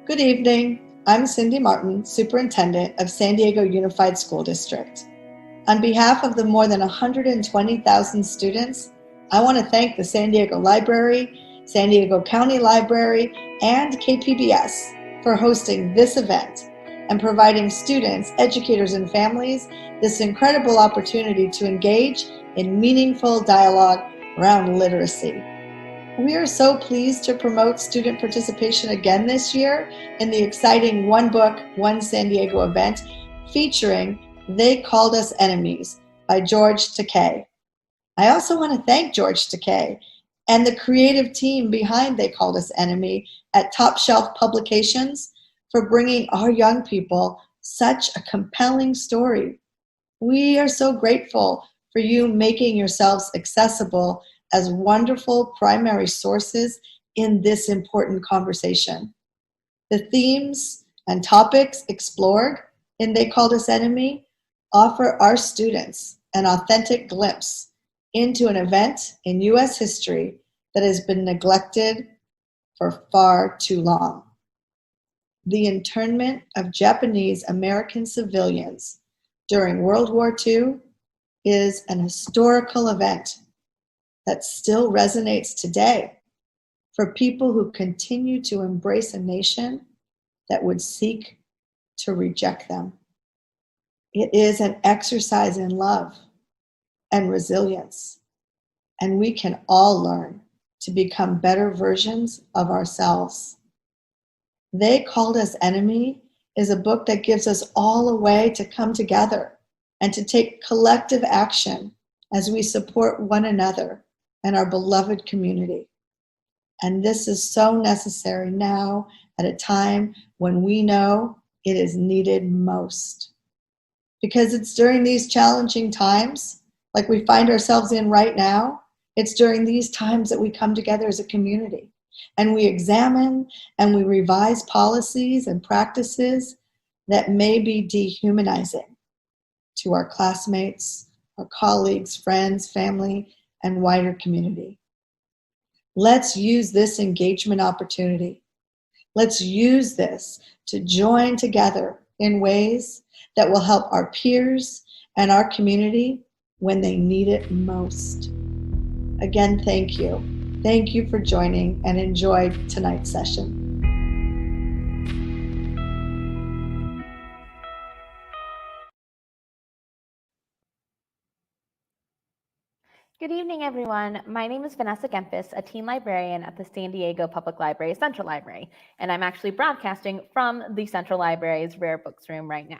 Good evening. I'm Cindy Martin, Superintendent of San Diego Unified School District. On behalf of the more than 120,000 students, I want to thank the San Diego Library, San Diego County Library, and KPBS for hosting this event and providing students, educators, and families this incredible opportunity to engage in meaningful dialogue around literacy. We are so pleased to promote student participation again this year in the exciting One Book, One San Diego event featuring They Called Us Enemies by George Takei. I also want to thank George Takei and the creative team behind They Called Us Enemy at Top Shelf Publications for bringing our young people such a compelling story. We are so grateful for you making yourselves accessible as wonderful primary sources in this important conversation. The themes and topics explored in They Called Us Enemy offer our students an authentic glimpse into an event in U.S. history that has been neglected for far too long. The internment of Japanese American civilians during World War II is an historical event that still resonates today for people who continue to embrace a nation that would seek to reject them. It is an exercise in love and resilience, and we can all learn to become better versions of ourselves. They Called Us Enemy is a book that gives us all a way to come together and to take collective action as we support one another and our beloved community. And this is so necessary now at a time when we know it is needed most. Because it's during these challenging times, like we find ourselves in right now, it's during these times that we come together as a community and we examine and we revise policies and practices that may be dehumanizing to our classmates, our colleagues, friends, family, and wider community. Let's use this engagement opportunity. Let's use this to join together in ways that will help our peers and our community when they need it most. Again, thank you. Thank you for joining and enjoy tonight's session. Good evening, everyone. My name is Vanessa Gempis, a teen librarian at the San Diego Public Library Central Library, and I'm actually broadcasting from the Central Library's Rare Books room right now.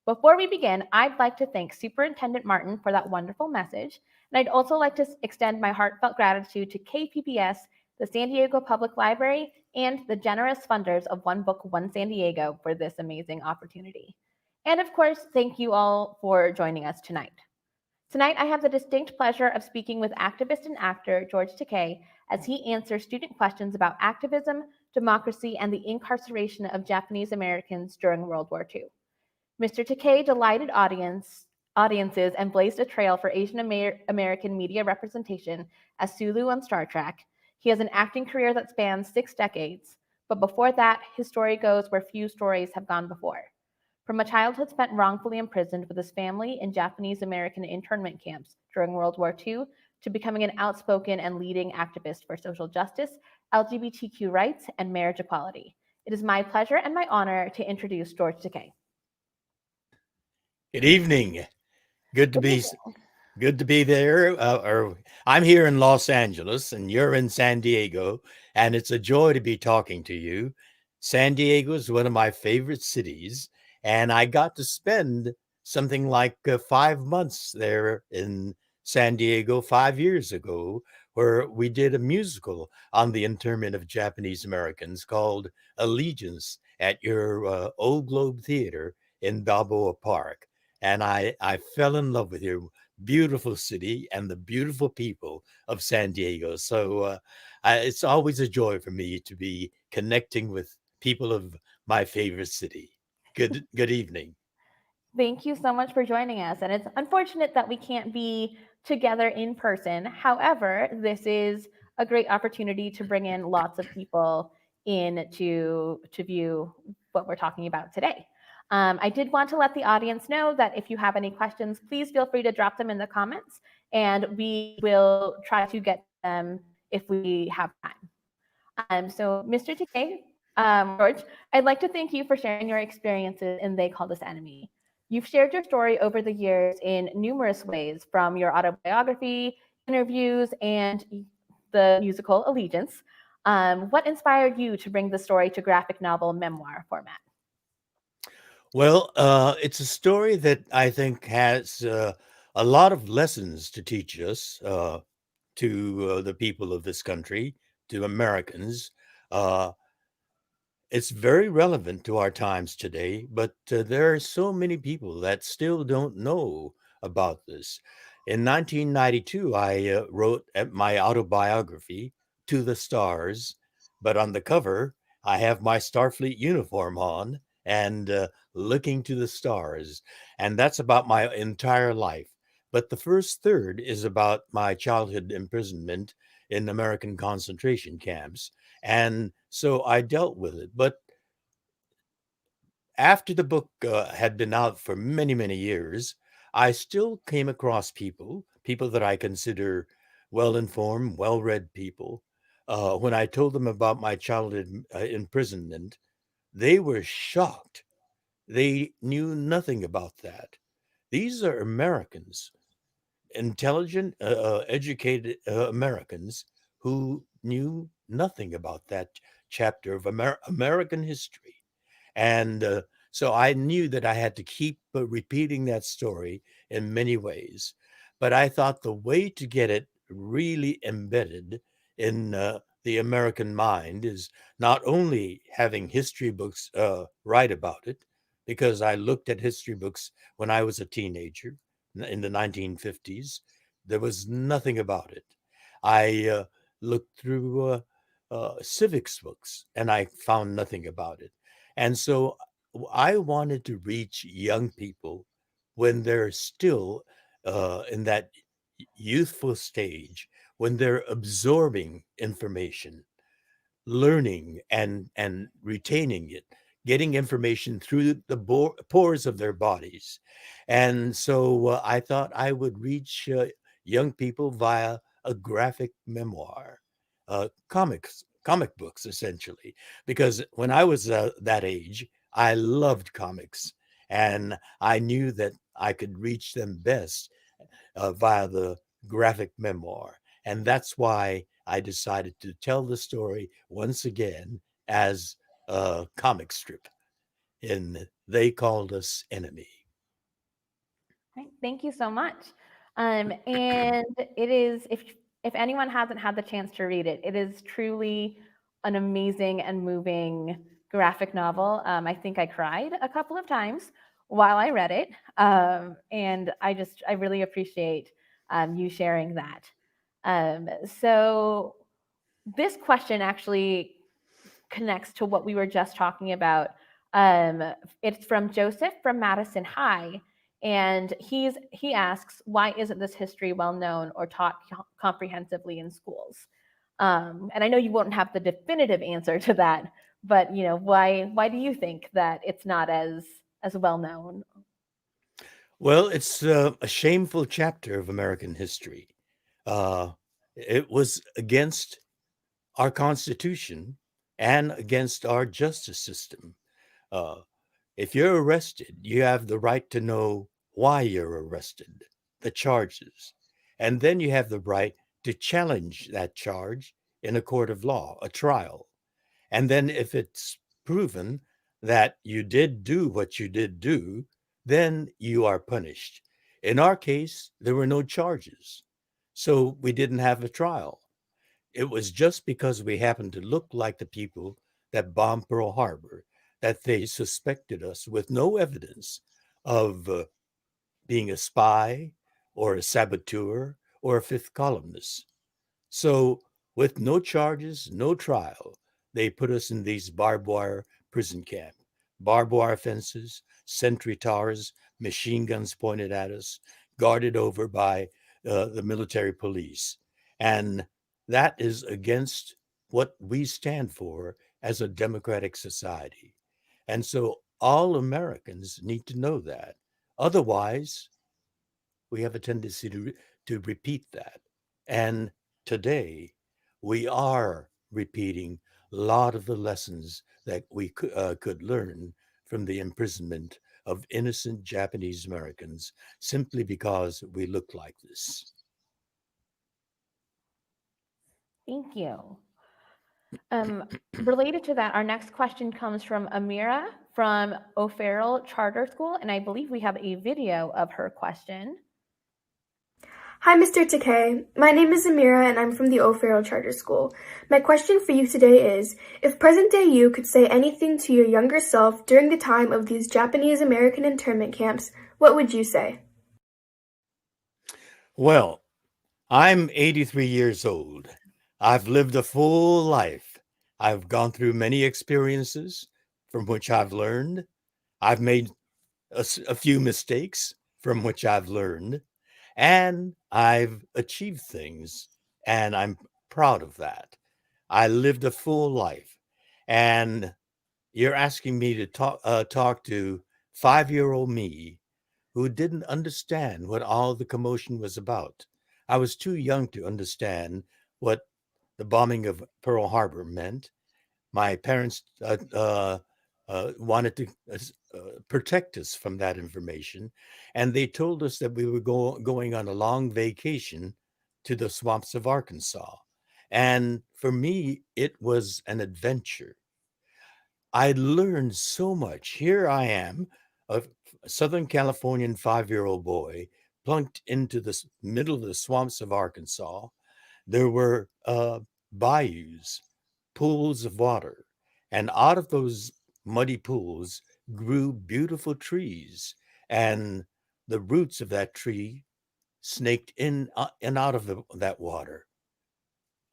Before we begin, I'd like to thank Superintendent Martin for that wonderful message, and I'd also like to extend my heartfelt gratitude to KPBS, the San Diego Public Library, and the generous funders of One Book, One San Diego for this amazing opportunity. And of course, thank you all for joining us tonight. Tonight, I have the distinct pleasure of speaking with activist and actor George Takei as he answers student questions about activism, democracy, and the incarceration of Japanese Americans during World War II. Mr. Takei delighted audiences and blazed a trail for Asian American media representation as Sulu on Star Trek. He has an acting career that spans 6 decades, but before that, his story goes where few stories have gone before. From a childhood spent wrongfully imprisoned with his family in Japanese American internment camps during World War II, to becoming an outspoken and leading activist for social justice, LGBTQ rights, and marriage equality. It is my pleasure and my honor to introduce George Takei. Good evening. Good to be there. I'm here in Los Angeles, and you're in San Diego, and it's a joy to be talking to you. San Diego is one of my favorite cities, and I got to spend something like 5 months there in San Diego 5 years ago, where we did a musical on the internment of Japanese Americans called Allegiance at your Old Globe Theater in Balboa Park. And I fell in love with your beautiful city and the beautiful people of San Diego. So it's always a joy for me to be connecting with people of my favorite city. Good evening. Thank you so much for joining us. And it's unfortunate that we can't be together in person. However, this is a great opportunity to bring in lots of people in to view what we're talking about today. I did want to let the audience know that if you have any questions, please feel free to drop them in the comments, and we will try to get to them if we have time. So, Mr. Takei, George, I'd like to thank you for sharing your experiences in They Called Us Enemy. You've shared your story over the years in numerous ways, from your autobiography, interviews, and the musical Allegiance. What inspired you to bring the story to graphic novel memoir format? Well, it's a story that I think has a lot of lessons to teach us, to the people of this country, to Americans. Uh, it's very relevant to our times today, but there are so many people that still don't know about this. In 1992, I wrote my autobiography, To the Stars, but on the cover, I have my Starfleet uniform on and looking to the stars. And that's about my entire life. But the first third is about my childhood imprisonment in American concentration camps. And so I dealt with it. But after the book had been out for many, many years, I still came across people that I consider well informed, well read people. When I told them about my childhood imprisonment, they were shocked. They knew nothing about that. These are Americans, intelligent, educated Americans who knew nothing about that chapter of American history. And so I knew that I had to keep repeating that story in many ways. But I thought the way to get it really embedded in the American mind is not only having history books write about it, because I looked at history books when I was a teenager in the 1950s. There was nothing about it. I looked through civics books and I found nothing about it. And so I wanted to reach young people when they're still in that youthful stage, when they're absorbing information, learning and retaining it, getting information through the pores of their bodies. And so I thought I would reach young people via a graphic memoir, comic books essentially, because when I was that age, I loved comics, and I knew that I could reach them best via the graphic memoir. And that's why I decided to tell the story once again as a comic strip. And They Called Us Enemy. Right, thank you so much. And it is, if anyone hasn't had the chance to read it, it is truly an amazing and moving graphic novel. I think I cried a couple of times while I read it, and I really appreciate you sharing that. So this question actually connects to what we were just talking about. Um, it's from Joseph from Madison High, and he asks, why isn't this history well known or taught comprehensively in schools? And I know you won't have the definitive answer to that, but why do you think that it's not as well known? Well, it's a shameful chapter of American history. Uh, it was against our Constitution and against our justice system. Uh, if you're arrested, you have the right to know why you're arrested, the charges, and then you have the right to challenge that charge in a court of law, a trial. And then if it's proven that you did do what you did do, then you are punished. In our case, there were no charges, so we didn't have a trial. It was just because we happened to look like the people that bombed Pearl Harbor that they suspected us with no evidence of being a spy or a saboteur or a fifth columnist. So, with no charges, no trial, they put us in these barbed wire prison camp, barbed wire fences, sentry towers, machine guns pointed at us, guarded over by the military police. And that is against what we stand for as a democratic society. And so all Americans need to know that. Otherwise, we have a tendency to repeat that. And today, we are repeating a lot of the lessons that we could learn from the imprisonment of innocent Japanese Americans simply because we look like this. Thank you. Related to that, our next question comes from Amira from O'Farrell Charter School, and I believe we have a video of her question. Hi, Mr. Takei. My name is Amira, and I'm from the O'Farrell Charter School. My question for you today is, if present-day you could say anything to your younger self during the time of these Japanese American internment camps, what would you say? Well, I'm 83 years old. I've lived a full life. I've gone through many experiences from which I've learned. I've made a few mistakes from which I've learned, and I've achieved things, and I'm proud of that. I lived a full life, and you're asking me to talk to 5-year-old me who didn't understand what all the commotion was about. I was too young to understand what the bombing of Pearl Harbor meant. My parents wanted to protect us from that information, and they told us that we were going on a long vacation to the swamps of Arkansas. And for me, it was an adventure. I learned so much. Here I am, a Southern Californian 5-year-old boy, plunked into the middle of the swamps of Arkansas. There were bayous, pools of water, and out of those muddy pools grew beautiful trees, and the roots of that tree snaked in and out of that water.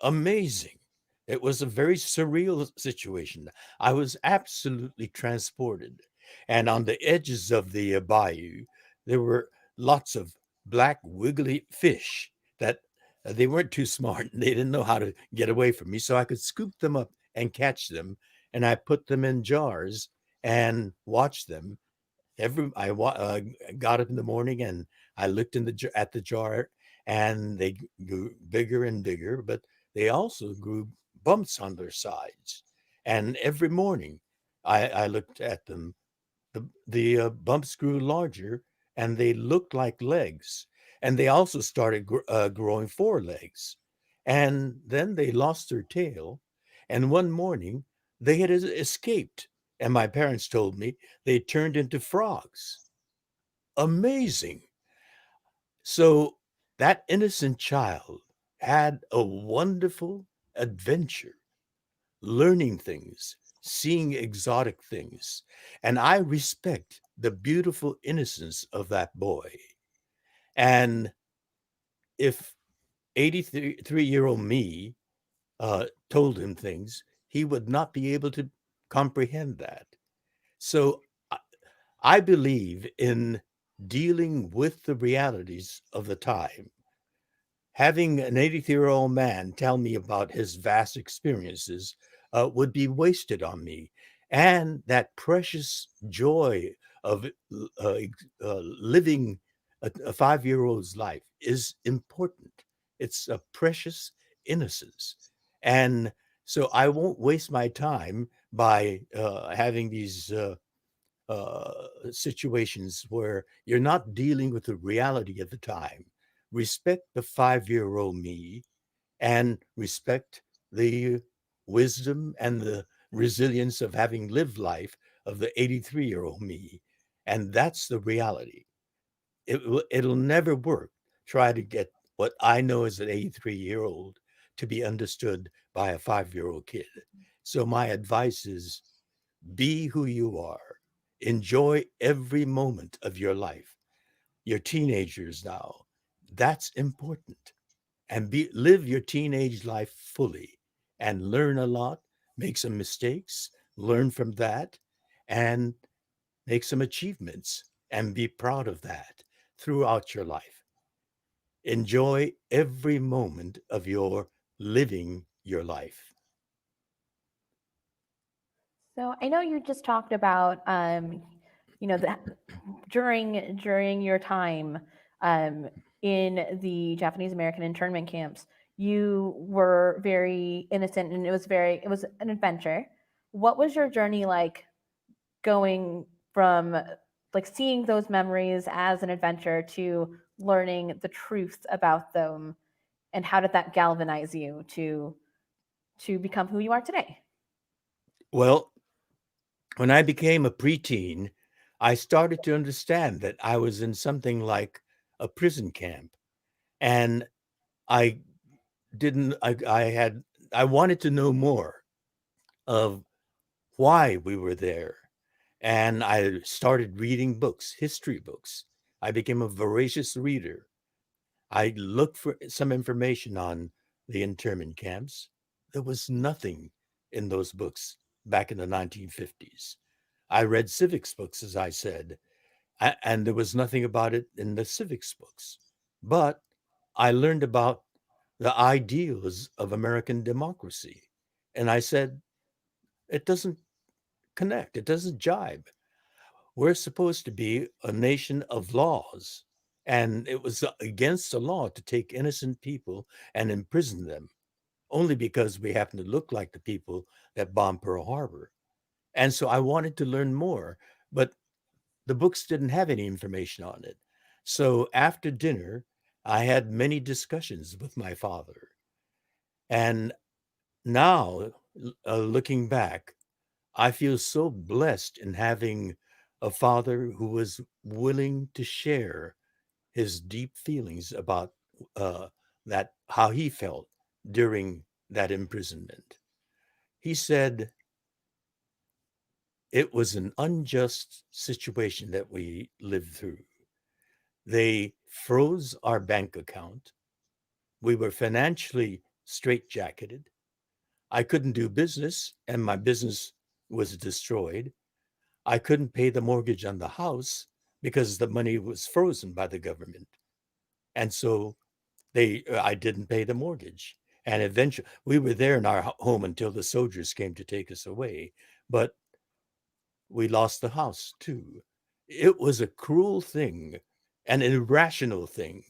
Amazing. It was a very surreal situation. I was absolutely transported. And on the edges of the bayou, there were lots of black, wiggly fish that they weren't too smart. They didn't know how to get away from me. So I could scoop them up and catch them. And I put them in jars and watch them got up in the morning and I looked at the jar, and they grew bigger and bigger, but they also grew bumps on their sides. And every morning I looked at them. The bumps grew larger, and they looked like legs. And they also started growing forelegs. And then they lost their tail. And one morning they had escaped. And my parents told me they turned into frogs. Amazing. So that innocent child had a wonderful adventure, learning things, seeing exotic things. And I respect the beautiful innocence of that boy. And if 83-year-old me told him things, he would not be able to comprehend that. So I believe in dealing with the realities of the time. Having an 83-year-old man tell me about his vast experiences would be wasted on me. And that precious joy of living a 5-year-old's life is important. It's a precious innocence. And so I won't waste my time by having these situations where you're not dealing with the reality of the time. Respect the 5-year-old me and respect the wisdom and the resilience of having lived life of the 83-year-old me. And that's the reality. It'll never work. Try to get what I know as an 83-year-old to be understood by a 5-year-old kid. So my advice is be who you are. Enjoy every moment of your life. You're teenagers now. That's important. And live your teenage life fully and learn a lot, make some mistakes, learn from that, and make some achievements and be proud of that throughout your life. Enjoy every moment of your living your life. So I know you just talked about, that during your time in the Japanese American internment camps, you were very innocent, and it was an adventure. What was your journey like, going from like seeing those memories as an adventure to learning the truth about them, and how did that galvanize you to become who you are today? Well, when I became a preteen, I started to understand that I was in something like a prison camp. And I I wanted to know more of why we were there. And I started reading books, history books. I became a voracious reader. I looked for some information on the internment camps. There was nothing in those books back in the 1950s. I read civics books, as I said, and there was nothing about it in the civics books. But I learned about the ideals of American democracy. And I said, it doesn't connect, it doesn't jibe. We're supposed to be a nation of laws. And it was against the law to take innocent people and imprison them only because we happen to look like the people that bombed Pearl Harbor. And so I wanted to learn more, but the books didn't have any information on it. So after dinner, I had many discussions with my father. And now, looking back, I feel so blessed in having a father who was willing to share his deep feelings about uh, how he felt during that imprisonment. He said it was an unjust situation that we lived through. They froze our bank account. We were financially straitjacketed. I couldn't do business, and my business was destroyed. I couldn't pay the mortgage on the house because the money was frozen by the government. And so I didn't pay the mortgage. And eventually, we were there in our home until the soldiers came to take us away. But we lost the house too. It was a cruel thing, an irrational thing,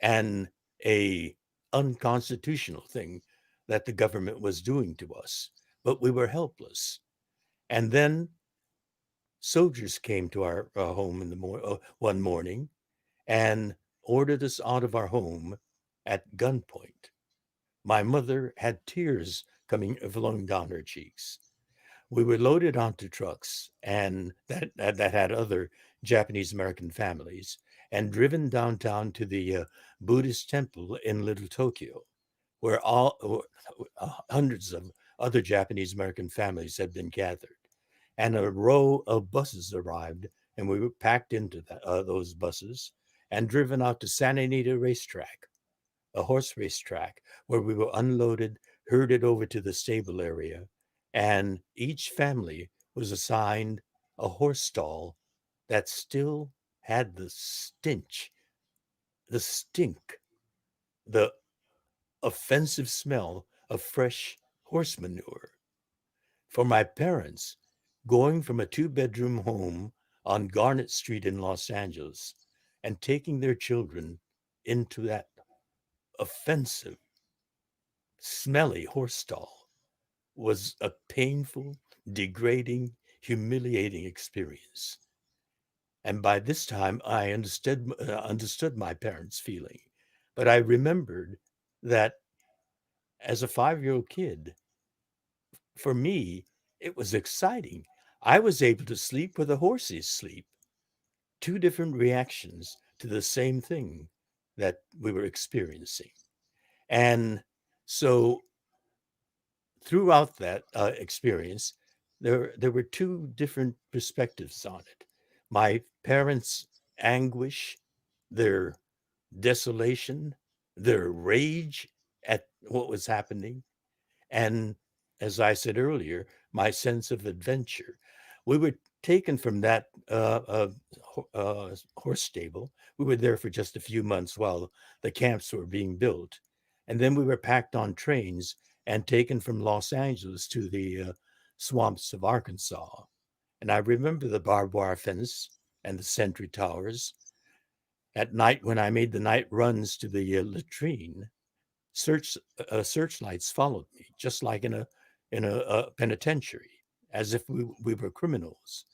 and a unconstitutional thing that the government was doing to us. But we were helpless. And then soldiers came to our home in the one morning and ordered us out of our home at gunpoint. My mother had tears flowing down her cheeks. We were loaded onto trucks and that had other Japanese American families and driven downtown to the Buddhist temple in Little Tokyo, where hundreds of other Japanese American families had been gathered. And a row of buses arrived, and we were packed into those buses and driven out to Santa Anita Racetrack, a horse racetrack, where we were unloaded, herded over to the stable area, and each family was assigned a horse stall that still had the stench, the stink, the offensive smell of fresh horse manure. For my parents, going from a two-bedroom home on Garnet Street in Los Angeles and taking their children into that offensive, smelly horse stall was a painful, degrading, humiliating experience. And by this time, I understood my parents' feeling. But I remembered that as a 5-year-old kid, for me, it was exciting. I was able to sleep where the horses sleep. Two different reactions to the same thing that we were experiencing. And so throughout that experience, there were two different perspectives on it. My parents' anguish, their desolation, their rage at what was happening, and as I said earlier, my sense of adventure. We were taken from that horse stable. We were there for just a few months while the camps were being built. And then we were packed on trains and taken from Los Angeles to the swamps of Arkansas. And I remember the barbed wire fence and the sentry towers. At night, when I made the night runs to the latrine, searchlights followed me, just like in a penitentiary, as if we were criminals.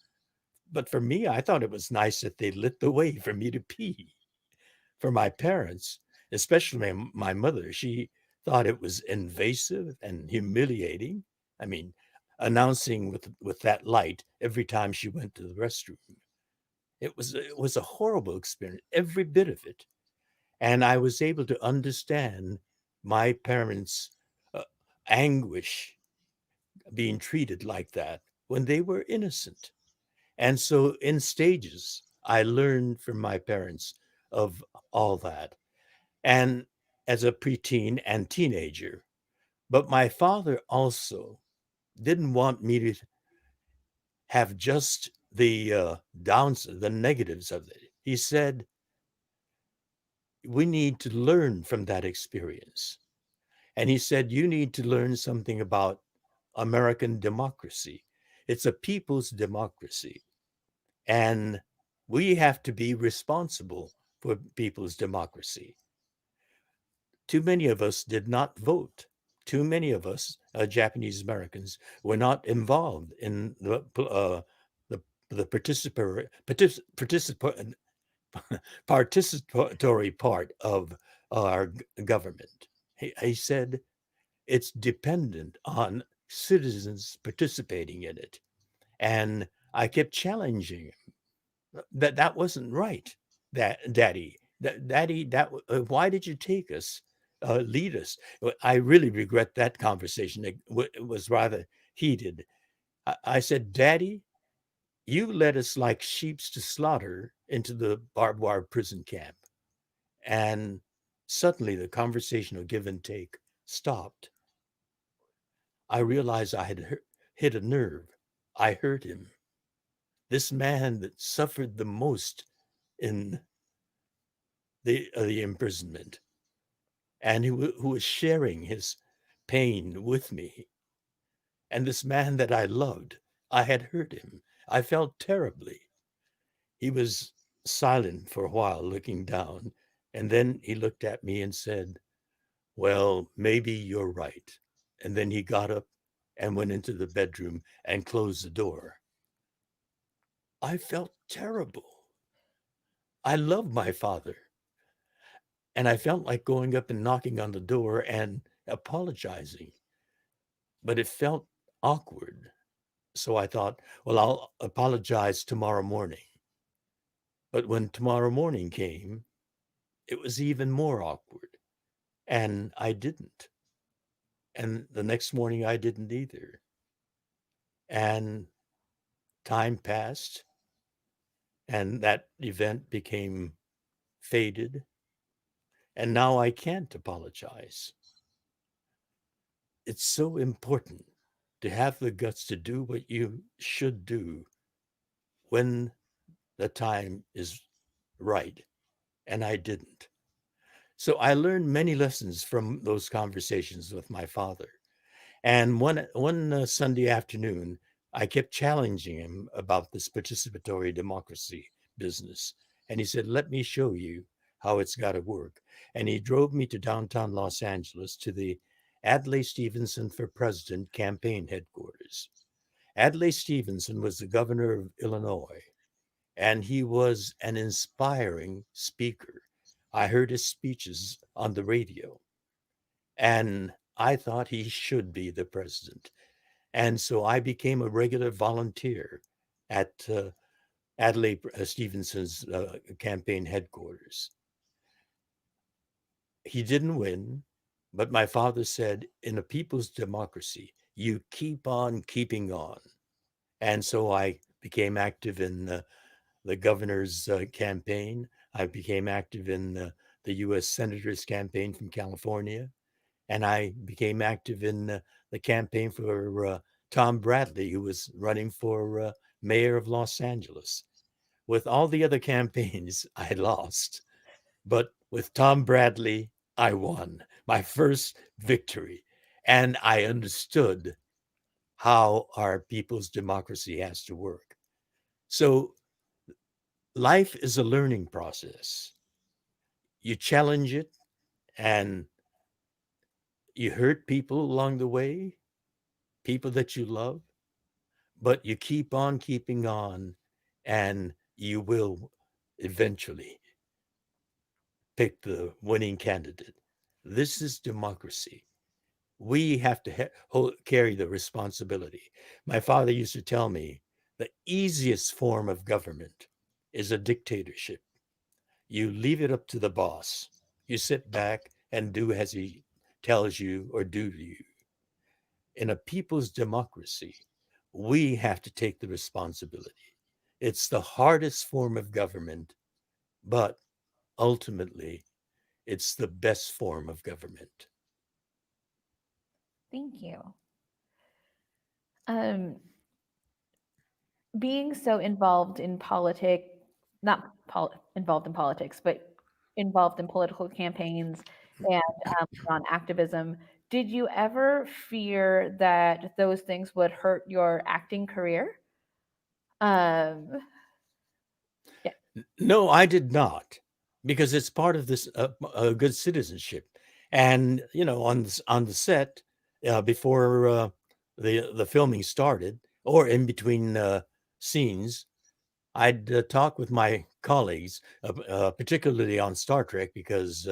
But for me, I thought it was nice that they lit the way for me to pee. For my parents, especially my mother, she thought it was invasive and humiliating. I mean, announcing with that light every time she went to the restroom. It was a horrible experience, every bit of it. And I was able to understand my parents' anguish being treated like that when they were innocent. And so, in stages, I learned from my parents of all that. And as a preteen and teenager, but my father also didn't want me to have just the the negatives of it. He said, we need to learn from that experience. And he said, you need to learn something about American democracy. It's a people's democracy. And we have to be responsible for people's democracy. Too many of us did not vote. Too many of us, Japanese Americans, were not involved in the participatory part of our government. He said it's dependent on citizens participating in it. And I kept challenging him that wasn't right, Daddy. Daddy, why did you take us, lead us? I really regret that conversation. It was rather heated. I said, Daddy, you led us like sheeps to slaughter into the barbed wire prison camp. And suddenly the conversation of give and take stopped. I realized I had hit a nerve. I hurt him. This man that suffered the most in the imprisonment, and who was sharing his pain with me. And this man that I loved, I had hurt him. I felt terribly. He was silent for a while, looking down, and then he looked at me and said, well, maybe you're right. And then he got up and went into the bedroom and closed the door. I felt terrible. I loved my father. And I felt like going up and knocking on the door and apologizing. But it felt awkward. So I thought, well, I'll apologize tomorrow morning. But when tomorrow morning came, it was even more awkward. And I didn't. And the next morning, I didn't either. And time passed, and that event became faded. And now I can't apologize. It's so important to have the guts to do what you should do when the time is right. And I didn't. So I learned many lessons from those conversations with my father. And one Sunday afternoon, I kept challenging him about this participatory democracy business. And he said, let me show you how it's got to work. And he drove me to downtown Los Angeles to the Adlai Stevenson for President campaign headquarters. Adlai Stevenson was the governor of Illinois, and he was an inspiring speaker. I heard his speeches on the radio, and I thought he should be the president. And so I became a regular volunteer at Adlai Stevenson's campaign headquarters. He didn't win, but my father said, in a people's democracy, you keep on keeping on. And so I became active in the governor's campaign. I became active in the U.S. Senator's campaign from California. And I became active in the campaign for Tom Bradley, who was running for mayor of Los Angeles. With all the other campaigns, I lost. But with Tom Bradley, I won my first victory. And I understood how our people's democracy has to work. So life is a learning process. You challenge it and you hurt people along the way, people that you love, but you keep on keeping on and you will eventually pick the winning candidate. This is democracy. We have to carry the responsibility. My father used to tell me the easiest form of government is a dictatorship. You leave it up to the boss. You sit back and do as he tells you or do to you. In a people's democracy, we have to take the responsibility. It's the hardest form of government, but ultimately, it's the best form of government. Thank you. Being so involved in politics, not involved in politics, but involved in political campaigns and on activism, did you ever fear that those things would hurt your acting career? No, I did not, because it's part of this good citizenship. And on the set before the filming started, or in between scenes, I'd talk with my colleagues, particularly on Star Trek, because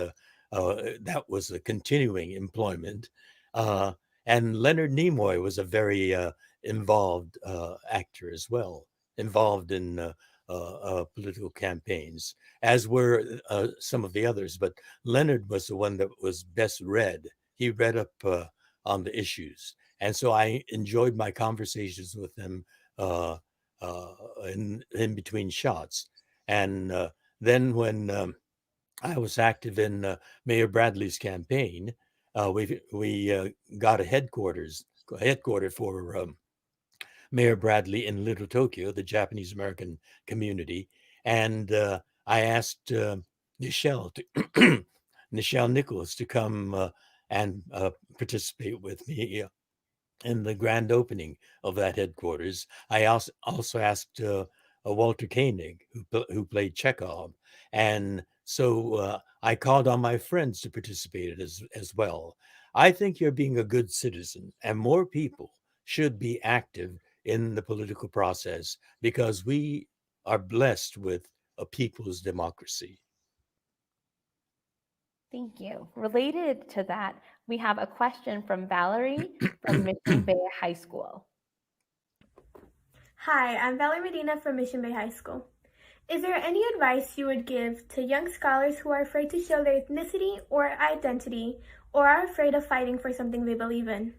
that was a continuing employment. And Leonard Nimoy was a very involved actor as well, involved in political campaigns, as were some of the others. But Leonard was the one that was best read. He read up on the issues. And so I enjoyed my conversations with him in between shots. And then when I was active in Mayor Bradley's campaign, we got a headquarter for Mayor Bradley in Little Tokyo, the Japanese American community, and I asked Nichelle Nichelle Nicholas to come and participate with me in the grand opening of that headquarters. I also asked Walter Koenig, who played Chekhov, and so I called on my friends to participate as well. I think you're being a good citizen, and more people should be active in the political process because we are blessed with a people's democracy. Thank you. Related to that, we have a question from Valerie from Mission Bay High School. Hi, I'm Valerie Medina from Mission Bay High School. Is there any advice you would give to young scholars who are afraid to show their ethnicity or identity or are afraid of fighting for something they believe in?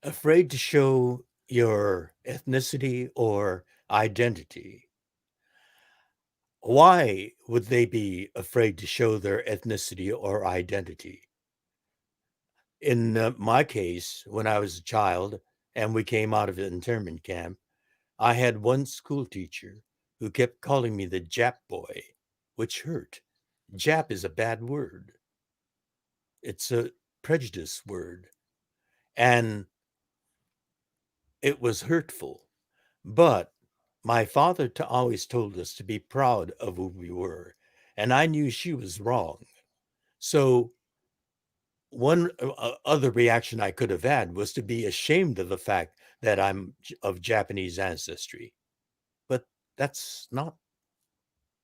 Afraid to show your ethnicity or identity. Why would they be afraid to show their ethnicity or identity? In my case, when I was a child and we came out of an internment camp, I had one school teacher who kept calling me the Jap boy, which hurt. Jap is a bad word. It's a prejudice word. And it was hurtful. But my father always told us to be proud of who we were. And I knew she was wrong. So one other reaction I could have had was to be ashamed of the fact that I'm of Japanese ancestry. But that's not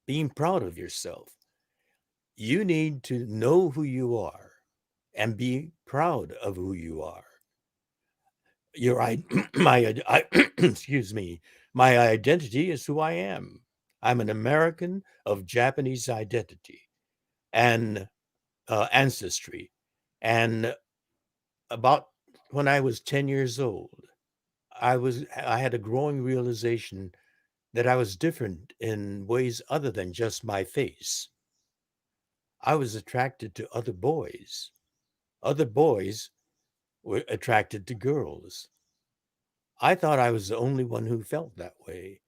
being proud of yourself. You need to know who you are and be proud of who you are. Excuse me, my identity is who I am. I'm an American of Japanese identity and ancestry. And about when I was 10 years old, I had a growing realization that I was different in ways other than just my face. I was attracted to other boys. Other boys were attracted to girls. I thought I was the only one who felt that way.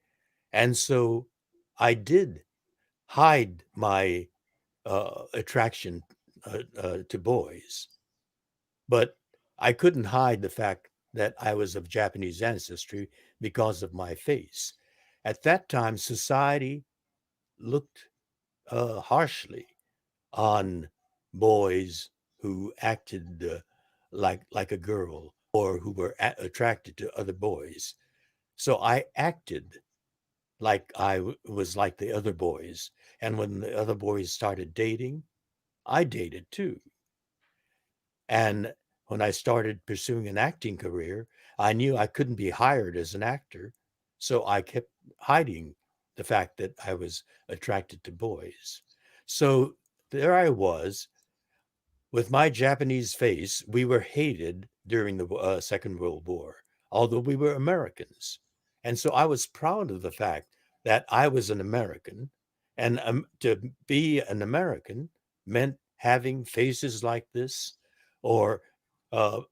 And so I did hide my attraction to boys. But I couldn't hide the fact that I was of Japanese ancestry because of my face. At that time, society looked harshly on boys who acted like a girl or who were attracted to other boys. So I acted like was like the other boys. And when the other boys started dating, I dated too. And when I started pursuing an acting career, I knew I couldn't be hired as an actor. So I kept hiding the fact that I was attracted to boys. So there I was with my Japanese face. We were hated during the Second World War, although we were Americans. And so I was proud of the fact that I was an American. And to be an American meant having faces like this, or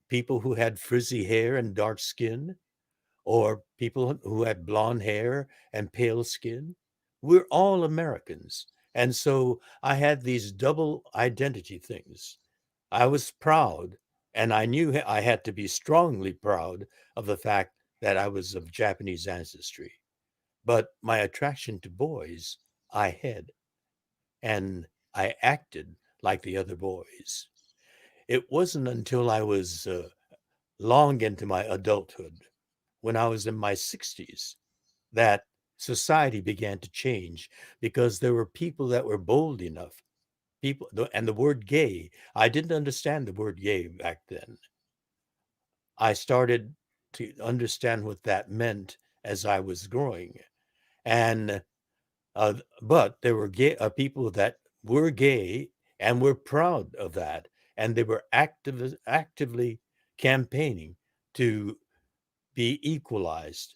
people who had frizzy hair and dark skin, or people who had blonde hair and pale skin. We're all Americans. And so I had these double identity things. I was proud, and I knew I had to be strongly proud of the fact that I was of Japanese ancestry. But my attraction to boys, I had, and I acted like the other boys. It wasn't until I was long into my adulthood, when I was in my 60s, that society began to change because there were people that were bold enough. People, and the word gay, I didn't understand the word gay back then. I started to understand what that meant as I was growing. And but there were gay people that were gay and were proud of that, and they were actively campaigning to be equalized.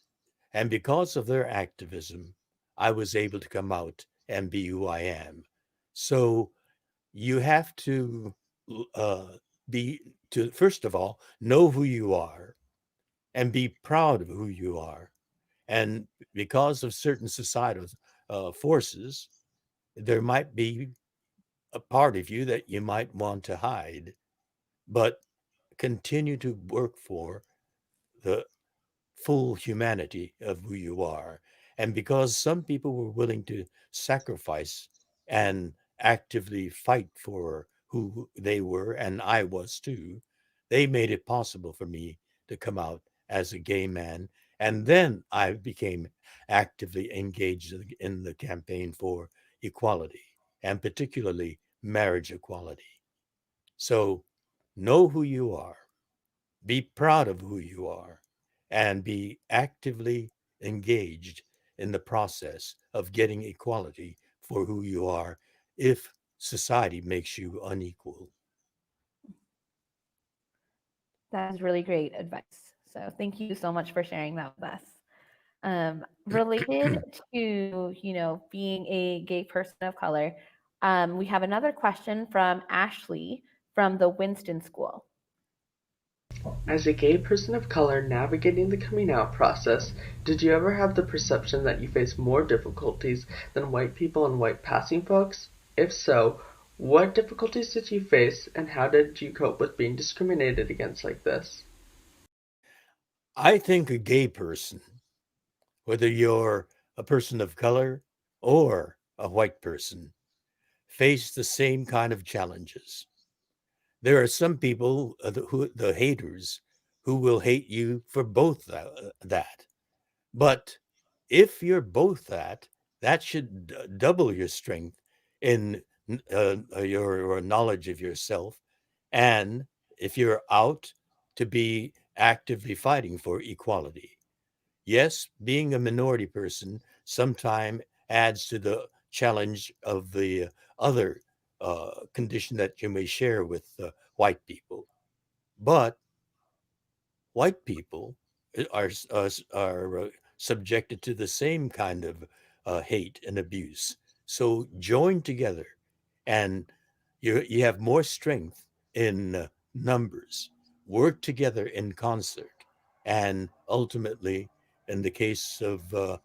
And because of their activism, I was able to come out and be who I am. So you have to uh, first of all, know who you are and be proud of who you are. And because of certain societal forces, there might be a part of you that you might want to hide, but continue to work for the full humanity of who you are. And because some people were willing to sacrifice and actively fight for who they were, and I was too, they made it possible for me to come out as a gay man. And then I became actively engaged in the campaign for equality, and particularly marriage equality. So know who you are, be proud of who you are, and be actively engaged in the process of getting equality for who you are if society makes you unequal. That is really great advice. So thank you so much for sharing that with us. Related to, being a gay person of color, we have another question from Ashley from the Winston School. As a gay person of color navigating the coming out process, did you ever have the perception that you faced more difficulties than white people and white passing folks? If so, what difficulties did you face, and how did you cope with being discriminated against like this? I think a gay person, whether you're a person of color or a white person, face the same kind of challenges. There are some people, the haters, who will hate you for both that. But if you're both that should double your strength in your knowledge of yourself. And if you're out to be actively fighting for equality. Yes, being a minority person sometimes adds to the challenge of the other condition that you may share with white people. But white people are subjected to the same kind of hate and abuse. So join together, and you have more strength in numbers. Work together in concert, and ultimately, in the case of the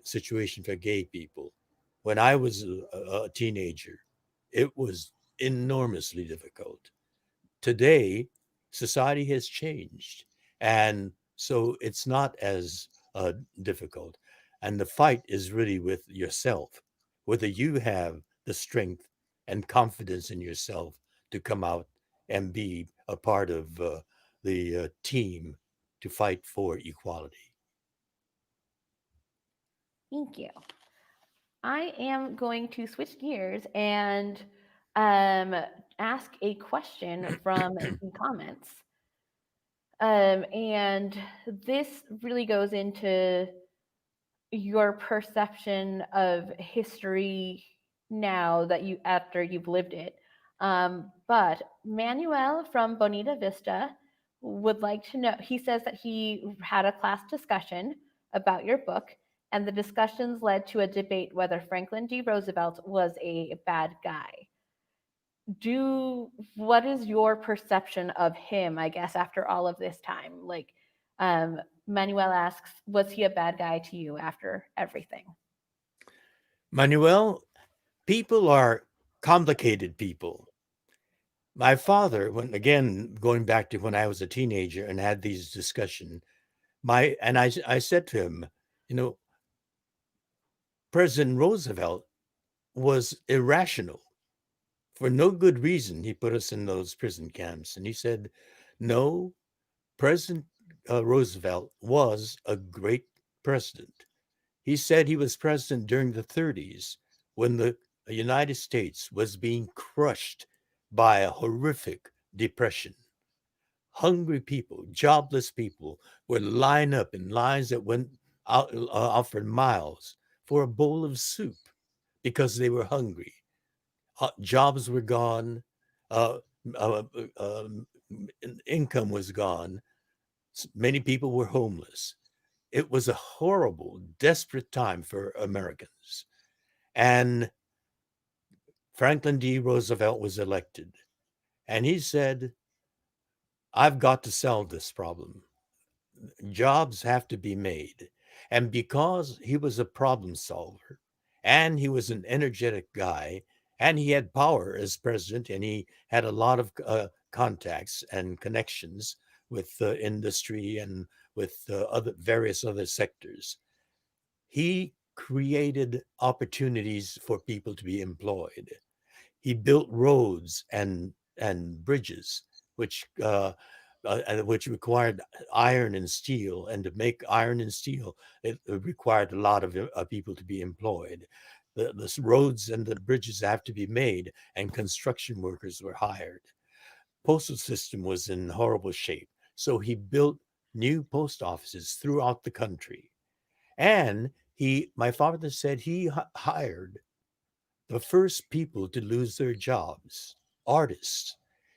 situation for gay people, when I was a teenager, it was enormously difficult. Today, society has changed. And so it's not as difficult. And the fight is really with yourself, whether you have the strength and confidence in yourself to come out and be a part of the team to fight for equality. Thank you. I am going to switch gears and ask a question from the comments. And this really goes into your perception of history now that you after you've lived it. But Manuel from Bonita Vista would like to know. He says that he had a class discussion about your book, and the discussions led to a debate whether Franklin D. Roosevelt was a bad guy. What is your perception of him, I guess, after all of this time? Like, Manuel asks, was he a bad guy to you after everything? Manuel, people are complicated people. My father, when again going back to when I was a teenager and had these discussions, I said to him, you know, President Roosevelt was irrational. For no good reason, he put us in those prison camps. And he said, no, President Roosevelt was a great president. He said he was president during the 30s when the United States was being crushed by a horrific depression. Hungry people, jobless people would line up in lines that went out for miles for a bowl of soup because they were hungry. Jobs were gone, uh, uh, um, income was gone. Many people were homeless. It was a horrible, desperate time for Americans. And Franklin D. Roosevelt was elected. And he said, I've got to solve this problem. Jobs have to be made. And because he was a problem solver and he was an energetic guy and he had power as president and he had a lot of contacts and connections with industry and with various other sectors, he created opportunities for people to be employed. He built roads and bridges, which required iron and steel, and to make iron and steel, it required a lot of people to be employed. The roads and the bridges have to be made, and construction workers were hired. Postal system was in horrible shape, so he built new post offices throughout the country. And my father said he hired the first people to lose their jobs, artists.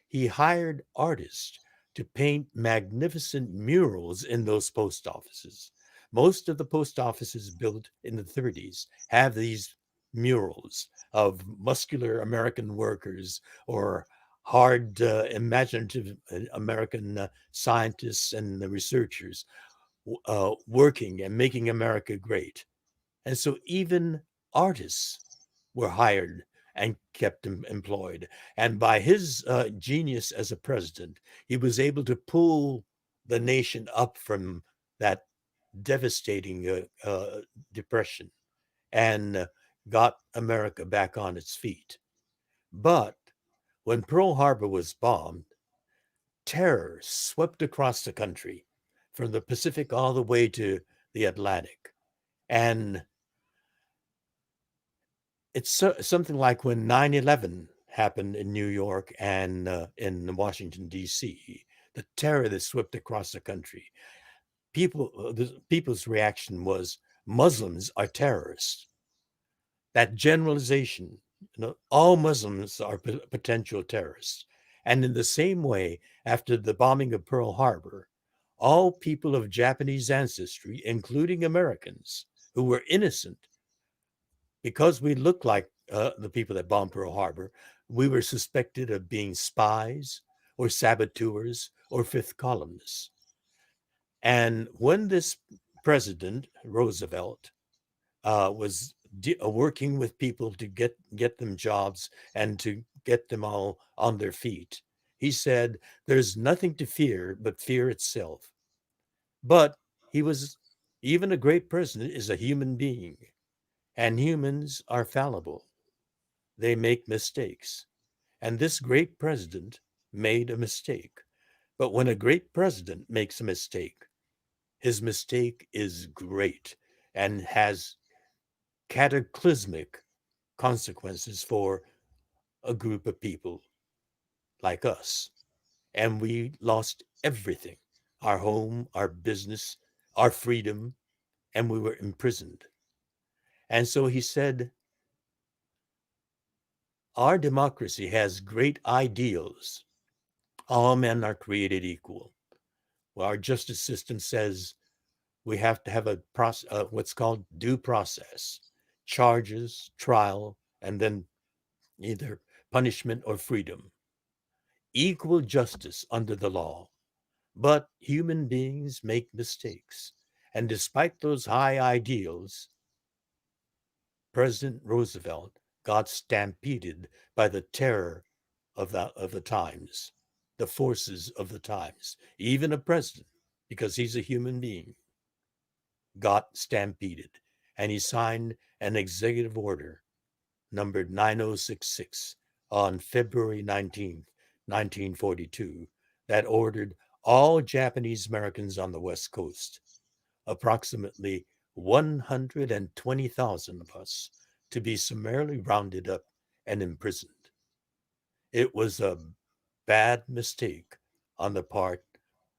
He hired artists to paint magnificent murals in those post offices. Most of the post offices built in the 30s have these murals of muscular American workers or hard, imaginative American scientists and researchers working and making America great. And so even artists were hired and kept him employed. And by his genius as a president, he was able to pull the nation up from that devastating depression and got America back on its feet. But when Pearl Harbor was bombed, terror swept across the country from the Pacific all the way to the Atlantic. And it's something like when 9/11 happened in New York and in Washington, D.C., the terror that swept across the country. People's reaction was Muslims are terrorists. That generalization, all Muslims are potential terrorists. And in the same way, after the bombing of Pearl Harbor, all people of Japanese ancestry, including Americans who were innocent, because we looked like the people that bombed Pearl Harbor, we were suspected of being spies or saboteurs or fifth columnists. And when this president, Roosevelt, was working with people to get them jobs and to get them all on their feet, He said, "There's nothing to fear but fear itself." But he was, even a great president is a human being, and humans are fallible. They make mistakes. And this great president made a mistake. But when a great president makes a mistake, his mistake is great and has cataclysmic consequences for a group of people like us. And we lost everything, our home, our business, our freedom, and we were imprisoned. And so he said, our democracy has great ideals. All men are created equal. Well, our justice system says we have to have a what's called due process, charges, trial, and then either punishment or freedom. Equal justice under the law. But human beings make mistakes. And despite those high ideals, President Roosevelt got stampeded by the terror of the times, the forces of the times. Even a president, because he's a human being, got stampeded. And he signed an executive order numbered 9066 on February 19th, 1942, that ordered all Japanese Americans on the West Coast, approximately 120,000 of us, to be summarily rounded up and imprisoned. It was a bad mistake on the part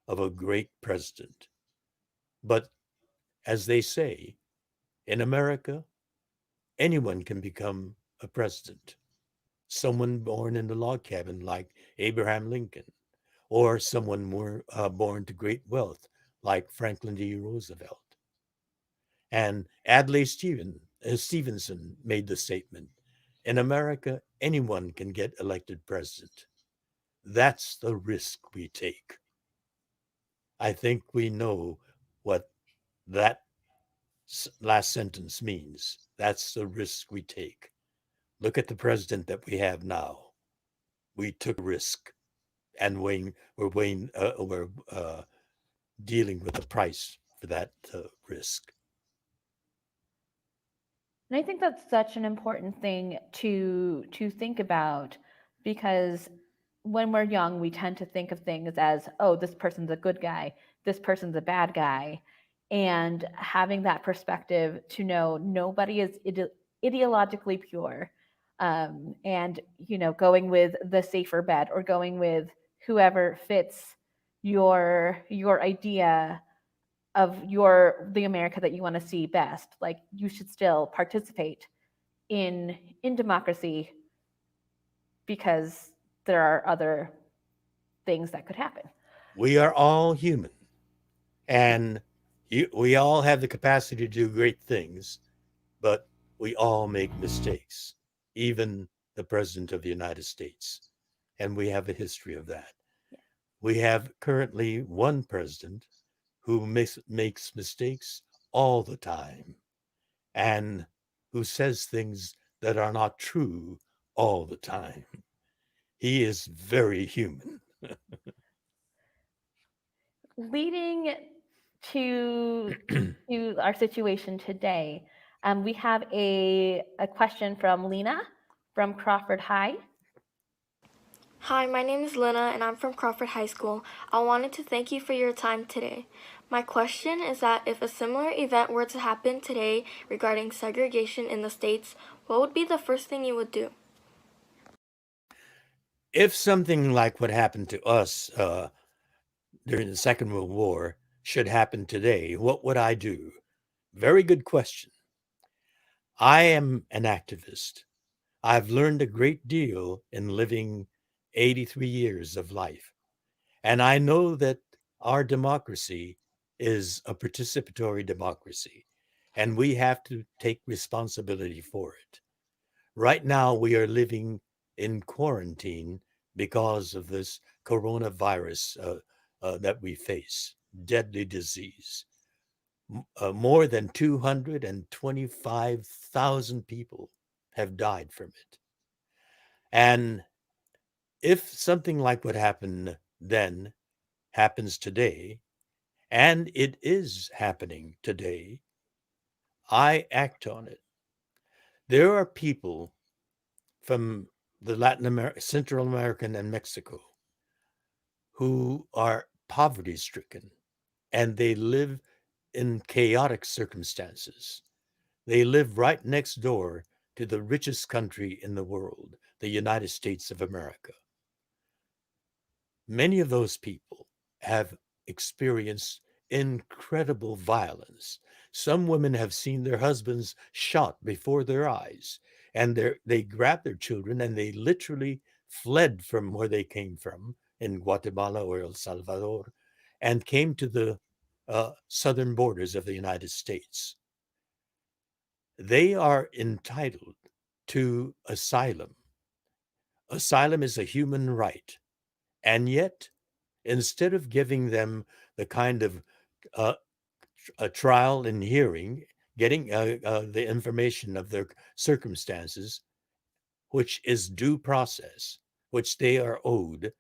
of a great president. But as they say, in America, anyone can become a president. Someone born in the log cabin like Abraham Lincoln, or someone more born to great wealth like Franklin D. Roosevelt. And Adlai Stevenson made the statement, in America, anyone can get elected president. That's the risk we take. I think we know what that last sentence means. That's the risk we take. Look at the president that we have now. We took a risk, and we're dealing with the price for that risk. And I think that's such an important thing to think about, because when we're young, we tend to think of things as, oh, this person's a good guy, this person's a bad guy. And having that perspective to know nobody is ideologically pure, and going with the safer bet, or going with whoever fits your idea of the America that you want to see best. Like, you should still participate in democracy, because there are other things that could happen. We are all human, and we all have the capacity to do great things, but we all make mistakes, even the President of the United States. And we have a history of that. Yeah. We have currently one president who makes mistakes all the time, and who says things that are not true all the time. He is very human. Leading to our situation today, we have a question from Lena from Crawford High. Hi, my name is Lena, and I'm from Crawford High School. I wanted to thank you for your time today. My question is that if a similar event were to happen today regarding segregation in the States, what would be the first thing you would do? If something like what happened to us during the Second World War should happen today, what would I do? Very good question. I am an activist. I've learned a great deal in living 83 years of life. And I know that our democracy is a participatory democracy, and we have to take responsibility for it. Right now, we are living in quarantine because of this coronavirus that we face, deadly disease. More than 225,000 people have died from it. And If something like what happened then happens today, and it is happening today, I act on it. There are people from the Central American and Mexico who are poverty stricken, and they live in chaotic circumstances. They live right next door to the richest country in the world, the United States of America. Many of those people have experienced incredible violence. Some women have seen their husbands shot before their eyes, and they grabbed their children and they literally fled from where they came from in Guatemala or El Salvador and came to the southern borders of the United States. They are entitled to asylum. Asylum is a human right. And yet, instead of giving them the kind of a trial and hearing, getting the information of their circumstances, which is due process, which they are owed,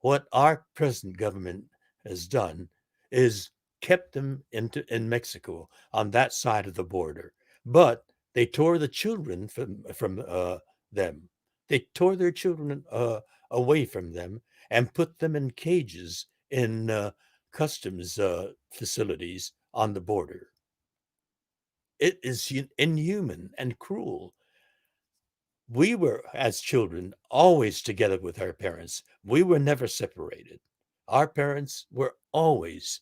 what our present government has done is kept them in Mexico on that side of the border. But they tore the children from them. They tore their children away from them and put them in cages in customs facilities on the border. It is inhuman and cruel. We were, as children, always together with our parents. We were never separated. Our parents were always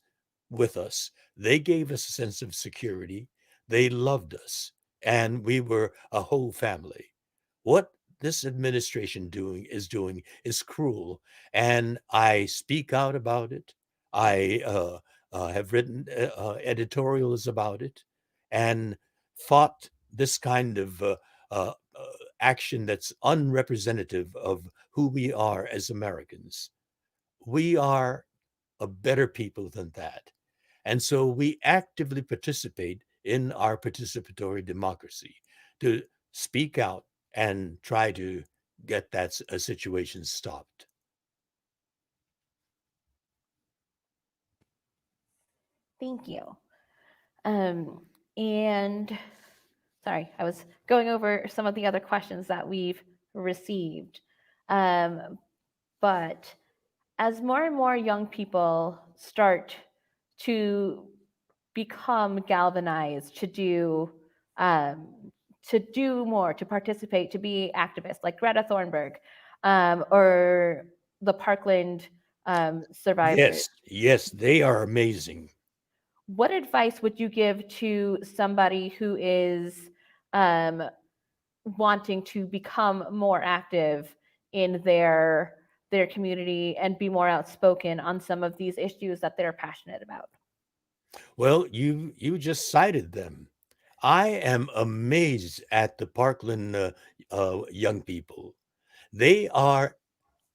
with us. They gave us a sense of security. They loved us, and we were a whole family. What this administration doing is cruel, and I speak out about it. I have written editorials about it, and fought this kind of action that's unrepresentative of who we are as Americans. We are a better people than that. And so we actively participate in our participatory democracy to speak out and try to get that situation stopped. Thank you. And sorry, I was going over some of the other questions that we've received. But as more and more young people start to become galvanized to do more, to participate, to be activists, like Greta Thunberg, or the Parkland survivors. Yes, they are amazing. What advice would you give to somebody who is wanting to become more active in their community and be more outspoken on some of these issues that they're passionate about? Well, you just cited them. I am amazed at the Parkland young people. They are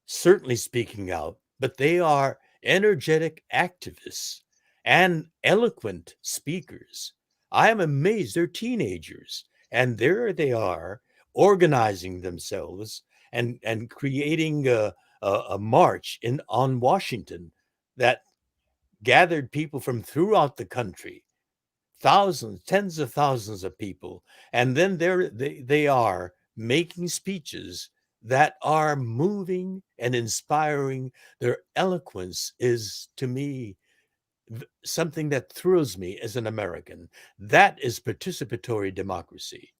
certainly speaking out, but they are energetic activists and eloquent speakers. I am amazed. They're teenagers, and there they are organizing themselves and creating a march on Washington that gathered people from throughout the country, thousands, tens of thousands of people, and then they are making speeches that are moving and inspiring. Their eloquence is, to me, something that thrills me as an American. That is participatory democracy.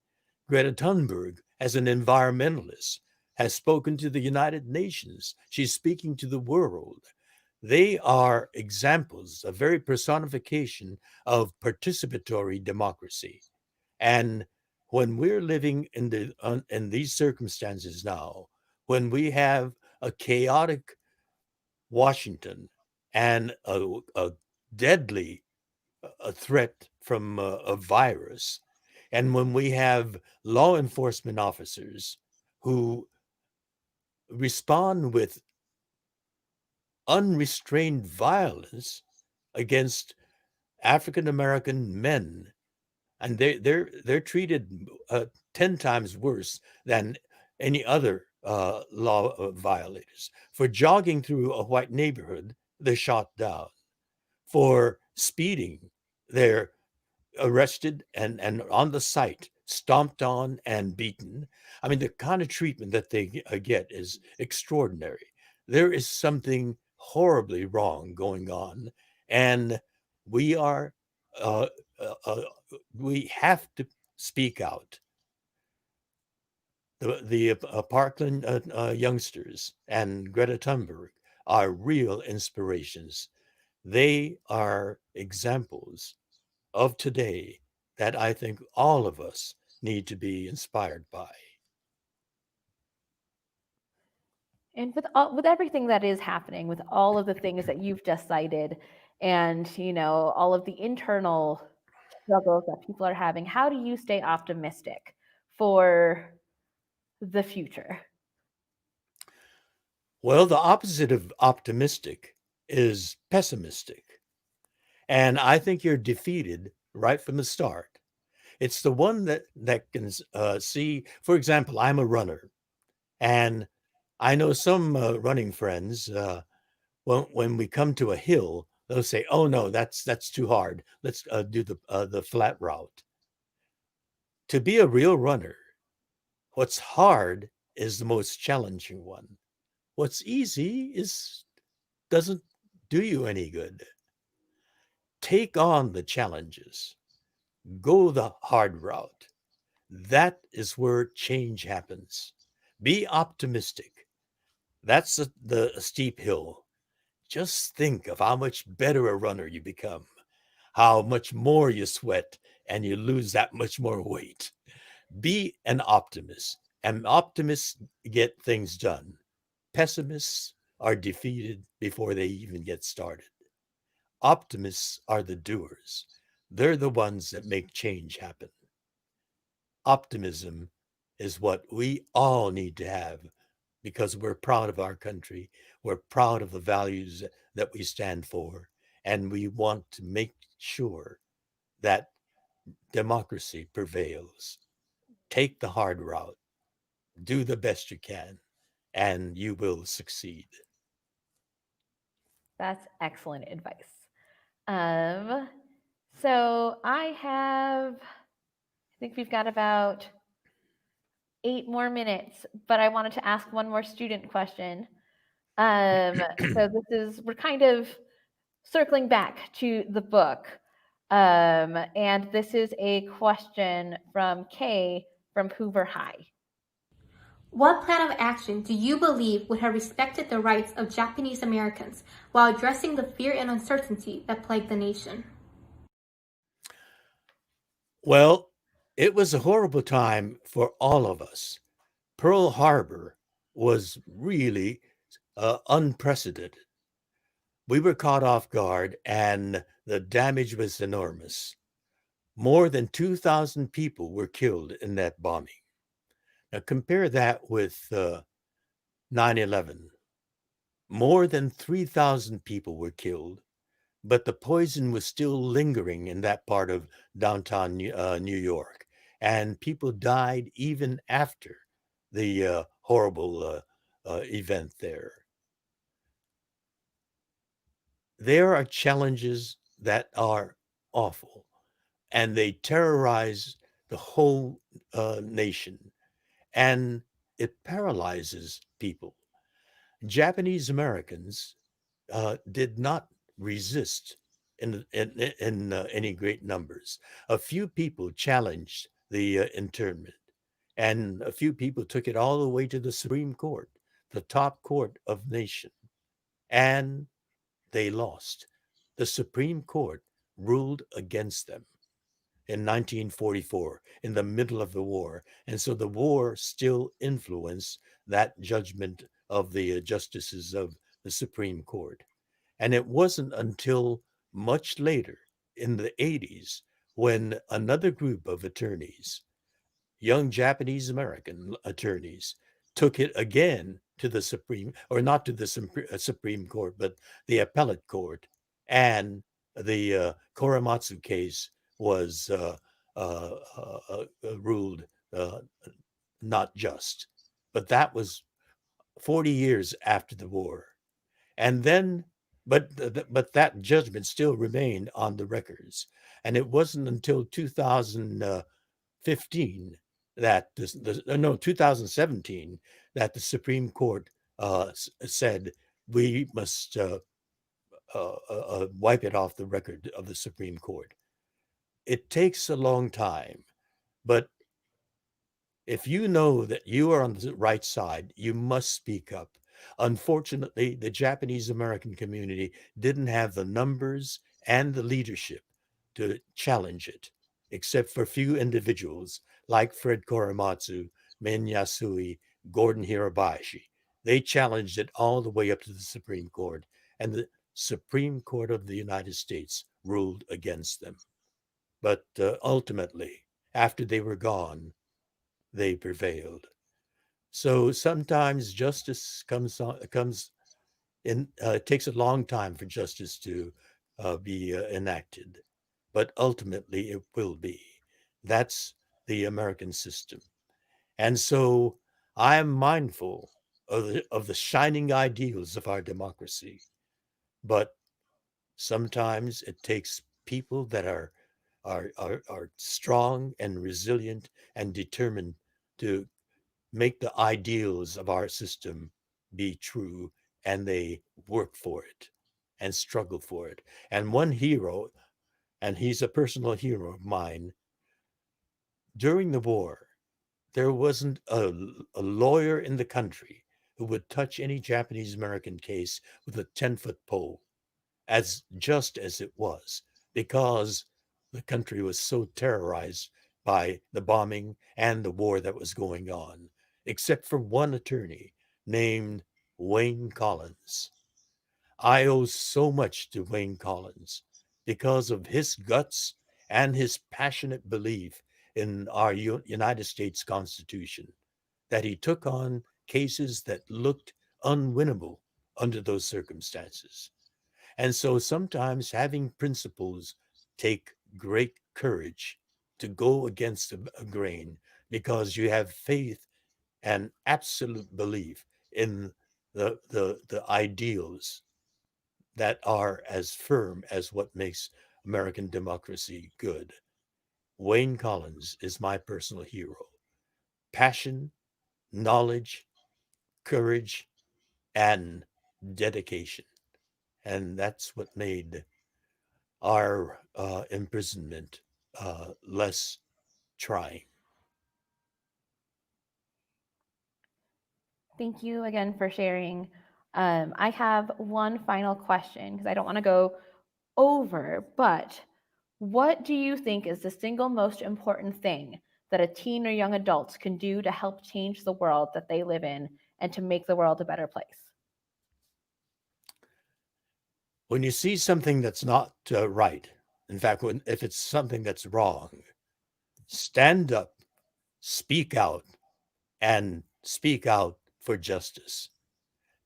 Greta Thunberg, as an environmentalist, has spoken to the United Nations. She's speaking to the world. They are examples, a very personification of participatory democracy. And when we're living in these circumstances now, when we have a chaotic Washington and a deadly a threat from a virus, and when we have law enforcement officers who respond with unrestrained violence against African American men, and they're treated 10 times worse than any other law violators. For jogging through a white neighborhood, they're shot down. For speeding, they're arrested and on the site, stomped on and beaten. I mean, the kind of treatment that they get is extraordinary. There is something horribly wrong going on, and we are uh, uh, uh, we have to speak out. The Parkland youngsters and Greta Thunberg are real inspirations. They are examples of today that I think all of us need to be inspired by. And with everything that is happening, with all of the things that you've just cited, and all of the internal struggles that people are having, how do you stay optimistic for the future? Well, the opposite of optimistic is pessimistic. And I think you're defeated right from the start. It's the one that can see, for example, I'm a runner, and I know some running friends. When we come to a hill, they'll say, "Oh no, that's too hard. Let's do the flat route." To be a real runner, what's hard is the most challenging one. What's easy is doesn't do you any good. Take on the challenges. Go the hard route. That is where change happens. Be optimistic. That's the steep hill. Just think of how much better a runner you become, how much more you sweat and you lose that much more weight. Be an optimist, and optimists get things done. Pessimists are defeated before they even get started. Optimists are the doers. They're the ones that make change happen. Optimism is what we all need to have because we're proud of our country. We're proud of the values that we stand for. And we want to make sure that democracy prevails. Take the hard route, do the best you can, and you will succeed. That's excellent advice. So I think we've got about 8 more minutes, but I wanted to ask one more student question. So we're kind of circling back to the book. And this is a question from Kay from Hoover High. What plan of action do you believe would have respected the rights of Japanese Americans while addressing the fear and uncertainty that plagued the nation? Well, it was a horrible time for all of us. Pearl Harbor was really unprecedented. We were caught off guard and the damage was enormous. More than 2,000 people were killed in that bombing. Now compare that with 9/11. More than 3,000 people were killed, but the poison was still lingering in that part of downtown New York. And people died even after the horrible event there. There are challenges that are awful, and they terrorize the whole nation, and it paralyzes people. Japanese Americans did not resist in any great numbers. A few people challenged the internment, and a few people took it all the way to the Supreme Court, the top court of the nation, and they lost. The Supreme Court ruled against them in 1944 in the middle of the war. And so the war still influenced that judgment of the justices of the Supreme Court. And it wasn't until much later in the 80s when another group of attorneys, young Japanese American attorneys, took it again to the Supreme, or not to the Supreme Court, but the appellate court. And the Korematsu case was ruled not just. But that was 40 years after the war. And then, but that judgment still remained on the records. And it wasn't until 2015 that 2017 that the Supreme Court said we must wipe it off the record of the Supreme Court. It takes a long time, but if you know that you are on the right side, you must speak up. Unfortunately, the Japanese American community didn't have the numbers and the leadership to challenge it, except for few individuals like Fred Korematsu, Men Yasui, Gordon Hirabayashi. They challenged it all the way up to the Supreme Court, and the Supreme Court of the United States ruled against them. But ultimately, after they were gone, they prevailed. So sometimes justice comes in. It takes a long time for justice to be enacted, but ultimately it will be. That's the American system, and so I am mindful of the shining ideals of our democracy, but sometimes it takes people that are strong and resilient and determined to make the ideals of our system be true, and they work for it and struggle for it. And one hero, and he's a personal hero of mine, during the war, there wasn't a lawyer in the country who would touch any Japanese American case with a 10-foot pole, as just as it was, because the country was so terrorized by the bombing and the war that was going on, except for one attorney named Wayne Collins. I owe so much to Wayne Collins because of his guts and his passionate belief in our United States Constitution, that he took on cases that looked unwinnable under those circumstances. And so sometimes having principles take great courage to go against a grain, because you have faith and absolute belief in the ideals that are as firm as what makes American democracy good. Wayne Collins is my personal hero. Passion, knowledge, courage, and dedication. And that's what made our imprisonment less trying. Thank you again for sharing. I have one final question because I don't want to go over, but what do you think is the single most important thing that a teen or young adult can do to help change the world that they live in and to make the world a better place? When you see something that's not right, in fact, if it's something that's wrong, stand up, speak out, and speak out for justice.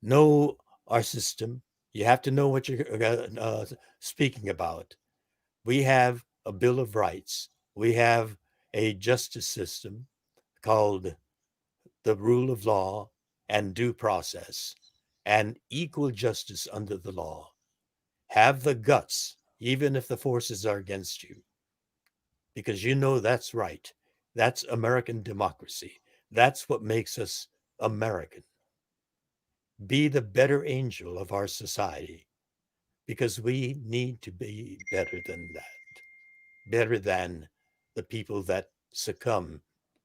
Know our system. You have to know what you're speaking about. We have a Bill of Rights. We have a justice system called the rule of law and due process and equal justice under the law. Have the guts, even if the forces are against you, because you know that's right. That's American democracy. That's what makes us American. Be the better angel of our society, because we need to be better than that, better than the people that succumb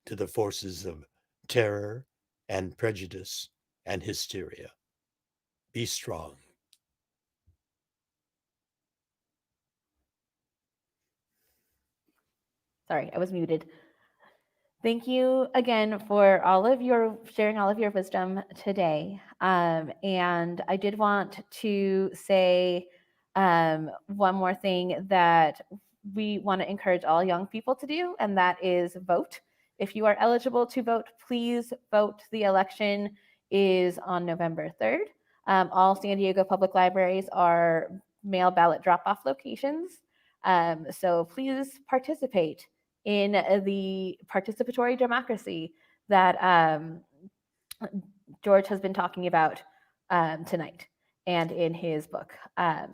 to the forces of terror and prejudice and hysteria. Be strong. Sorry, I was muted. Thank you again for sharing all of your wisdom today. And I did want to say one more thing that we want to encourage all young people to do, and that is vote. If you are eligible to vote, please vote. The election is on November 3rd. All San Diego public libraries are mail ballot drop-off locations. So please participate in the participatory democracy that George has been talking about tonight and in his book.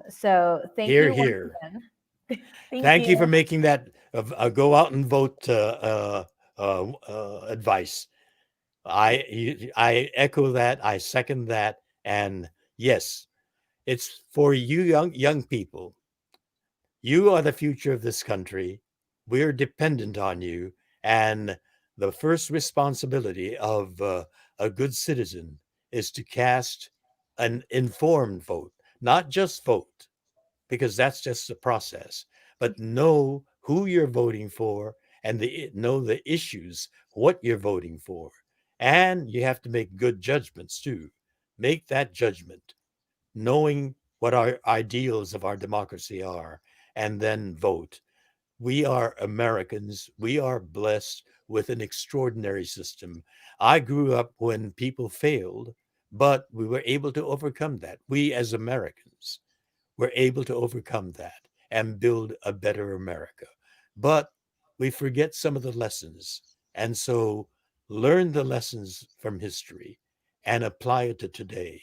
So thank Here, you once here. again. Thank you for making that go out and vote advice. I echo that. I second that. And yes, it's for you young people. You are the future of this country. We're dependent on you. And the first responsibility of a good citizen is to cast an informed vote, not just vote, because that's just the process, but know who you're voting for and know the issues, what you're voting for. And you have to make good judgments too. Make that judgment, knowing what our ideals of our democracy are, and then vote. We are Americans. We are blessed with an extraordinary system. I grew up when people failed, but we were able to overcome that. We as Americans were able to overcome that and build a better America. But we forget some of the lessons. And so learn the lessons from history and apply it to today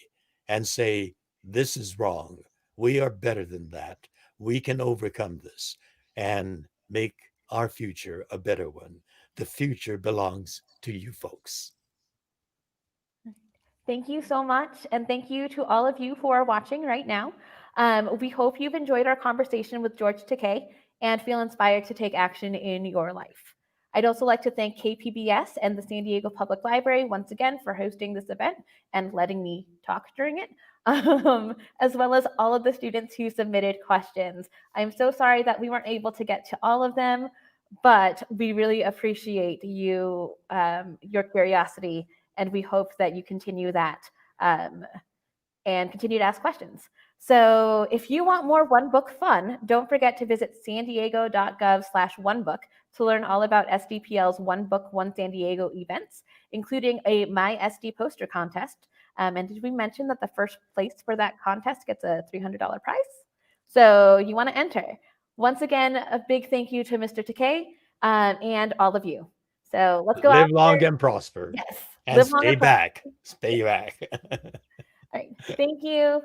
and say, this is wrong. We are better than that. We can overcome this and make our future a better one. The future belongs to you folks. Thank you so much. And thank you to all of you who are watching right now. We hope you've enjoyed our conversation with George Takei and feel inspired to take action in your life. I'd also like to thank KPBS and the San Diego Public Library once again for hosting this event and letting me talk during it, as well as all of the students who submitted questions. I'm so sorry that we weren't able to get to all of them, but we really appreciate you, your curiosity, and we hope that you continue that and continue to ask questions. So if you want more One Book fun, don't forget to visit sandiego.gov/onebook to learn all about SDPL's One Book, One San Diego events, including a My SD poster contest. And did we mention that the first place for that contest gets a $300 prize? So you want to enter. Once again, a big thank you to Mr. Takei and all of you. So let's go out. Live long and prosper. Yes. And stay back. Stay back. All right. Thank you.